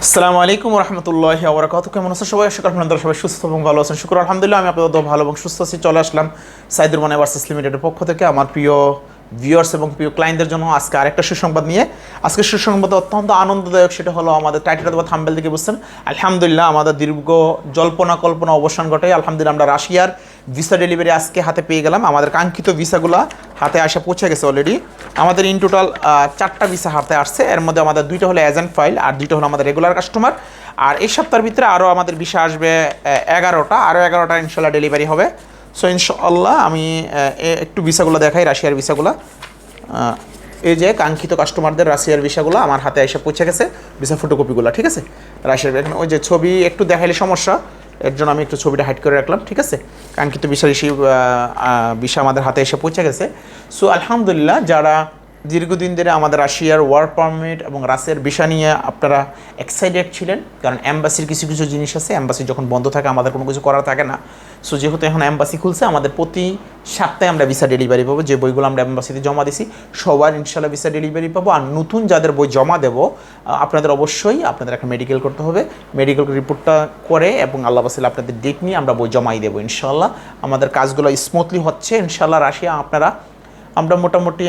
আসসালামু আলাইকুম রহমতুল্লাহি ওয়া বারাকাতুহু। কেমন আছেন সবাই? আশা করি আপনারা সবাই সুস্থ এবং ভালো আছেন। শুকর আলহামদুলিল্লাহ, আমি আপনাদের ভালো এবং সুস্থ আছি। চলে আসলাম সাইদুর মনে ভার্সেস লিমিটেডের পক্ষ থেকে আমার প্রিয় ভিউয়ার্স এবং প্রিয় ক্লায়েন্টদের জন্য আজকে আরেকটা সুসংবাদ নিয়ে। আজকে সুসংবাদ অত্যন্ত আনন্দদায়ক। সেটা হলো আমাদের টাইটেল অথবা থাম্বনেল থেকে বুঝছেন, আলহামদুলিল্লাহ আমাদের দীর্ঘ জল্পনা কল্পনা অবসান ঘটে। আলহামদুলিল্লাহ আমরা রাশিয়ার ভিসা ডেলিভারি আজকে হাতে পেয়ে গেলাম। আমাদের কাঙ্ক্ষিত ভিসাগুলো হাতে আসা পৌঁছে গেছে অলরেডি। আমাদের ইন টোটাল 4টা ভিসা হাতে আসছে। এর মধ্যে আমাদের 2টা হলো এজেন্ট ফাইল আর 2টা হলো আমাদের রেগুলার কাস্টমার। আর এই সপ্তাহের ভিতরে আরও আমাদের ভিসা আসবে 11টা, আরও 11টা ইনশাল্লাহ ডেলিভারি হবে। সো ইনশাল্লাহ আমি একটু ভিসাগুলো দেখাই, রাশিয়ার ভিসাগুলো। এই যে কাঙ্ক্ষিত কাস্টমারদের রাশিয়ার ভিসাগুলো আমার হাতে এসে পৌঁছে গেছে, ভিসা ফটোকপিগুলো, ঠিক আছে। রাশিয়ার এখানে ওই যে ছবি একটু দেখাইলে সমস্যা, এর জন্য আমি একটু ছবিটা হাইড করে রাখলাম, ঠিক আছে। কাঙ্ক্ষিত ভিসা আমাদের হাতে এসে পৌঁছে গেছে। সো আলহামদুলিল্লাহ, যারা দীর্ঘদিন ধরে আমাদের রাশিয়ার ওয়ার্ক পারমিট এবং রাশিয়ার ভিসা নিয়ে আপনারা এক্সাইটেড ছিলেন, কারণ অ্যাম্বাসির কিছু কিছু জিনিস আছে, অ্যাম্বাসি যখন বন্ধ থাকে আমাদের কোনো কিছু করার থাকে না। সো যেহেতু এখন অ্যাম্বাসি খুলছে, আমাদের প্রতি সপ্তাহে আমরা ভিসা ডেলিভারি পাবো। যে বইগুলো আমরা অ্যাম্বাসিতে জমা দিছি সবার ইনশাল্লাহ ভিসা ডেলিভারি পাবো। আর নতুন যাদের বই জমা দেবো, আপনাদের অবশ্যই আপনাদের একটা মেডিকেল করতে হবে। মেডিকেল রিপোর্টটা করে এবং আল্লাহ বাসিল আপনাদের ডেট নিয়ে আমরা বই জমাই দেবো ইনশাল্লাহ। আমাদের কাজগুলো স্মুথলি হচ্ছে ইনশাল্লাহ। রাশিয়া আমরা মোটামুটি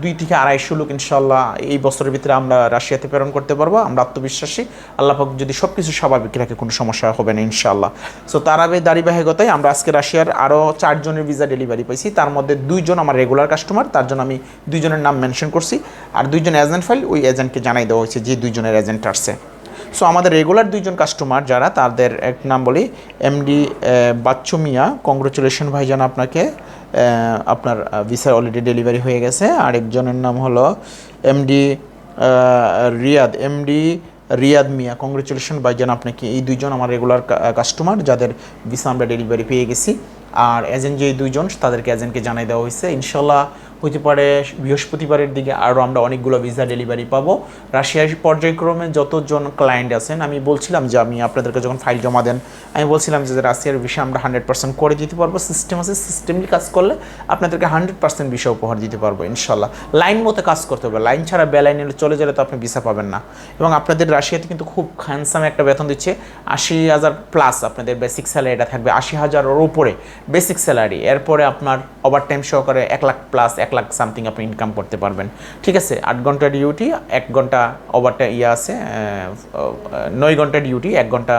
2 থেকে 250 লোক ইনশাল্লাহ এই বছরের ভিতরে আমরা রাশিয়াতে প্রেরণ করতে পারবো। আমরা আত্মবিশ্বাসী, আল্লাহ পাক যদি সব কিছু স্বাভাবিক রাখে কোনো সমস্যা হবে না ইনশাল্লাহ। সো তার আগে ধারাবাহিকতায় আমরা আজকে রাশিয়ার আরও 4 জনের ভিসা ডেলিভারি পাইছি। তার মধ্যে 2 জন আমার রেগুলার কাস্টমার, তার জন্য আমি 2 জনের নাম মেনশন করছি। আর 2 জন এজেন্ট ফাইল, ওই এজেন্টকে জানাই দেওয়া হয়েছে যে 2 জনের এজেন্ট আসছে। সো আমাদের রেগুলার 2 জন কাস্টমার যারা, তাদের এক নাম বলি এমডি বাচ্চু মিয়া। কংগ্রেচুলেশন ভাইজান, আপনাকে আপনার ভিসা অলরেডি ডেলিভারি হয়ে গেছে। আরেকজনের নাম হলো এমডি রিয়াদ মিয়া। কংগ্রেচুলেশন ভাইজান, আপনাকে। এই 2 জন আমার রেগুলার কাস্টমার যাদের ভিসা আমরা ডেলিভারি পেয়ে গেছি। আর এজেন্ট যে 2 জন, তাদেরকে এজেন্টকে জানাই দেওয়া হয়েছে। ইনশাল্লাহ হইতে পারে বৃহস্পতিবারের দিকে আরও আমরা অনেকগুলো ভিসা ডেলিভারি পাবো। রাশিয়ার পর্যায়ক্রমে যতজন ক্লায়েন্ট আছেন, আমি বলছিলাম যে আমি আপনাদেরকে যখন ফাইল জমা দেন, আমি বলছিলাম যে রাশিয়ার ভিসা আমরা 100% করে দিতে পারবো। সিস্টেম আছে, সিস্টেমলি কাজ করলে আপনাদেরকে 100% ভিসা উপহার দিতে পারবো ইনশাল্লাহ। লাইন মতো কাজ করতে হবে, লাইন ছাড়া বেলাইনে চলে গেলে তো আপনি ভিসা পাবেন না। এবং আপনাদের রাশিয়াতে কিন্তু খুব হ্যান্ডসাম একটা বেতন দিচ্ছে, 80,000 প্লাস আপনাদের বেসিক স্যালারিটা থাকবে, 80,000-এর উপরে বেসিক স্যালারি। এরপরে আপনার ওভারটাইম সহকারে 1 লাখ প্লাস, 1 লাখ সামথিং আপনি ইনকাম করতে পারবেন, ঠিক আছে। 8 ঘন্টা ডিউটি, 1 ঘন্টা ওভারটাইম আছে, 9 ঘন্টা ডিউটি, 1 ঘন্টা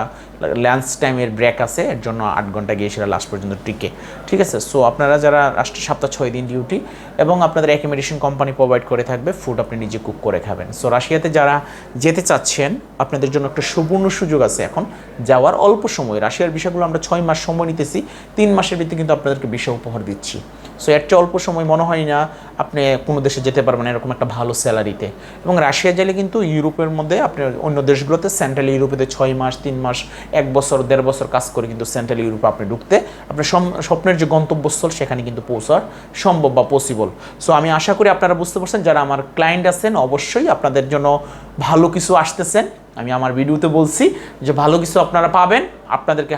লাঞ্চ টাইমের ব্রেক আছে, এর জন্য 8 ঘন্টা গিয়ে সেটা লাস্ট পর্যন্ত টিকে, ঠিক আছে। সো আপনারা যারা সপ্তাহে 6 দিন ডিউটি এবং আপনাদের অ্যাকোমোডেশন কোম্পানি প্রোভাইড করে থাকবে, ফুড আপনি নিজে কুক করে খাবেন। সো রাশিয়াতে যারা যেতে চাচ্ছেন, আপনাদের জন্য একটা সুবর্ণ সুযোগ আছে এখন যাওয়ার। অল্প সময়, রাশিয়ার বিষয়গুলো আমরা 6 মাস সময় নিতেছি, 3 মাসের ভিত্তিতে কিন্তু আপনাদেরকে বিষয় উপহার দিচ্ছি। সো এর চেয়ে অল্প সময় মনে হয় না আপনি কোনো দেশে যেতে পারবেন এরকম একটা ভালো স্যালারিতে। এবং রাশিয়া গেলে কিন্তু ইউরোপের মধ্যে আপনি অন্য দেশগুলোতে, সেন্ট্রাল ইউরোপেতে 6 মাস, 3 মাস, 1 বছর, 1.5 বছর কাজ করে কিন্তু সেন্ট্রাল ইউরোপে আপনি ঢুকতে, আপনার স্বপ্নের যে গন্তব্যস্থল সেখানে কিন্তু পৌঁছার সম্ভব বা পসিবল। সো আমি আশা করি আপনারা বুঝতে পারছেন, যারা আমার ক্লায়েন্ট আছেন অবশ্যই আপনাদের জন্য ভালো কিছু আসতেছেন। আমি আমার ভিডিওতে বলছি যে ভালো কিছু আপনারা পাবেন। আপনাদেরকে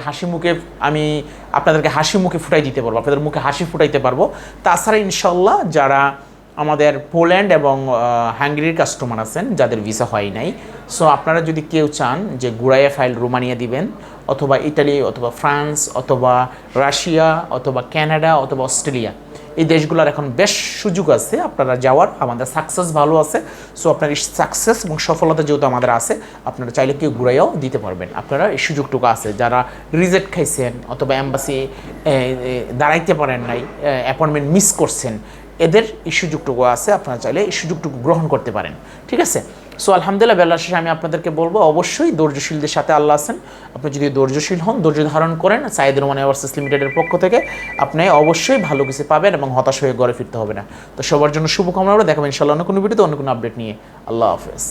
হাসি মুখে ফুটাই দিতে পারবো, আপনাদের মুখে হাসি ফুটাইতে পারবো। তাছাড়া ইনশাল্লাহ যারা আমাদের পোল্যান্ড এবং হাঙ্গেরির কাস্টমার আছেন যাদের ভিসা হয় নাই, সো আপনারা যদি কেউ চান যে ঘুরাইয়া ফাইল রোমানিয়া দিবেন, অথবা ইটালি, অথবা ফ্রান্স, অথবা রাশিয়া, অথবা কানাডা, অথবা অস্ট্রেলিয়া, এই দেশগুলোর এখন বেশ সুযোগ আছে আপনারা যাওয়ার। আমাদের সাকসেস ভালো আছে। সো আপনার এই সাকসেস এবং সফলতা যেহেতু আমাদের আছে, আপনারা চাইলে কেউ ঘুরাইয়াও দিতে পারবেন। আপনারা এই সুযোগটুকু আছে। যারা রিজেক্ট খাইছেন অথবা অ্যাম্বাসি দাঁড়াইতে পারেন নাই, অ্যাপয়েন্টমেন্ট মিস করছেন, এদের এই সুযোগটুকু আছে, আপনারা চাইলে এই সুযোগটুকু গ্রহণ করতে পারেন, ঠিক আছে। সো আলহামদুলিল্লাহ, বেলার শেষে আমি আপনাদেরকে বলবো অবশ্যই ধৈর্যশীলদের সাথে আল্লাহ আছেন। আপনি যদি ধৈর্যশীল হন, ধৈর্য ধারণ করেন, সাইদুর মনে ভার্সেস লিমিটেডের পক্ষ থেকে আপনি অবশ্যই ভালো কিছু পাবেন এবং হতাশ হয়ে ঘরে ফিরতে হবে না। তো সবার জন্য শুভকামনা, দেখাবেন ইনশাআল্লাহ অন্য কোনো ভিডিওতে অন্য কোনো আপডেট নিয়ে। আল্লাহ হাফেজ।